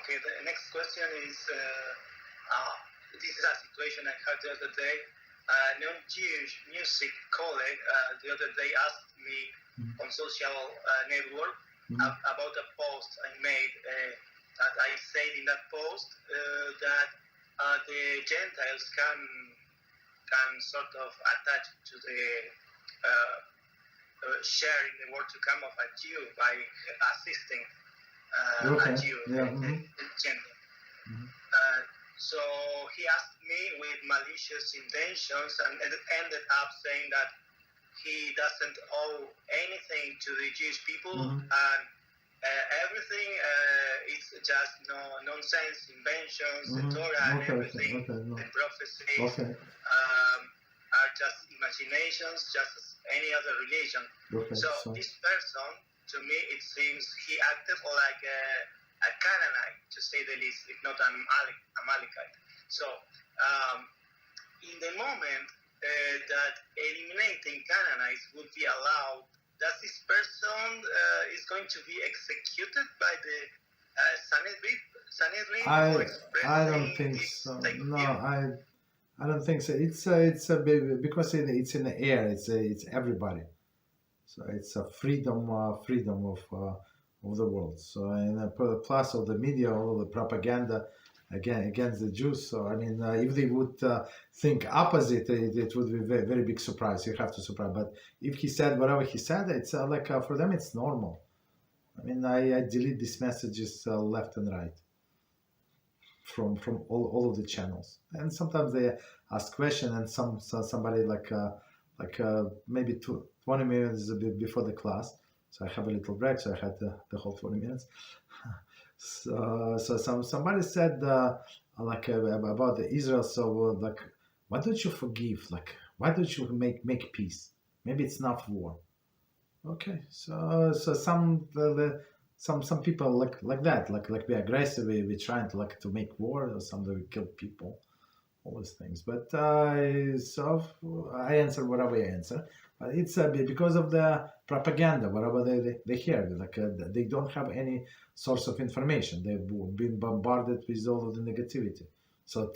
Okay, the next question is, this is a situation I had the other day. A non-Jewish music colleague the other day asked me on social network about a post I made. That I said in that post that the Gentiles can sort of attach to the sharing the world to come of a Jew by assisting a Jew, the Gentile. So he asked me with malicious intentions and ended up saying that he doesn't owe anything to the Jewish people and everything is just nonsense inventions, the Torah and everything, the prophecies are just imaginations, just as any other religion. So this person, to me, it seems he acted like a Canaanite, to say the least, if not an Amalekite. So in the moment that eliminating Canaanites would be allowed, does this person is going to be executed by the Sanhedrin? I don't think so. No, I don't think so. It's because it's in the air. It's everybody. So it's a freedom of the world. So and plus of the media, all the propaganda against the Jews. So I mean, if they would think opposite, it would be a very, very big surprise. You have to surprise. But if he said whatever he said, it's like for them it's normal. I mean, I delete these messages left and right from all of the channels, and sometimes they ask questions, and somebody like maybe 20 minutes before the class, so I have a little break, so I had the whole 20 minutes. So somebody said like about the Israel, so like, why don't you forgive? Like, why don't you make peace? Maybe it's not war. Okay, so some people like that, like be aggressive, we trying to make war, or somebody we kill people, all these things. But so I answer whatever I answer. But it's because of the propaganda, whatever they hear, like they don't have any source of information. They've been bombarded with all of the negativity. So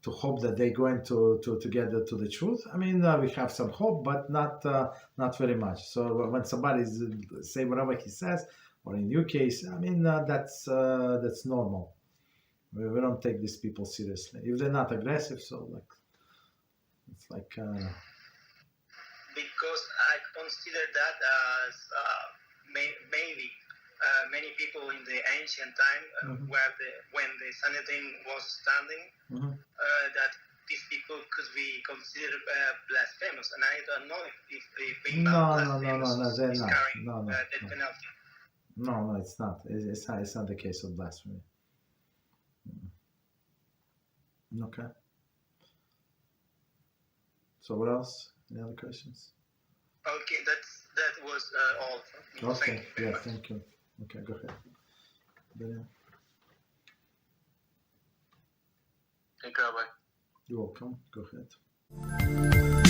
to hope that they're going to get to the truth. I mean, we have some hope, but not very much. So when somebody say whatever he says, or in your case, I mean, that's normal. We don't take these people seriously if they're not aggressive. So like, it's like because I consider that as maybe many people in the ancient time, when the Sanhedrin was standing, that these people could be considered blasphemous, and I don't know if being blasphemous is carrying the penalty. No, it's not. It's not the case of blasphemy. Okay. So what else? Any other questions? Okay, that was all. Okay. Thank you. Okay, go ahead. Daniel. Thank you, Rabbi. You're welcome. Go ahead.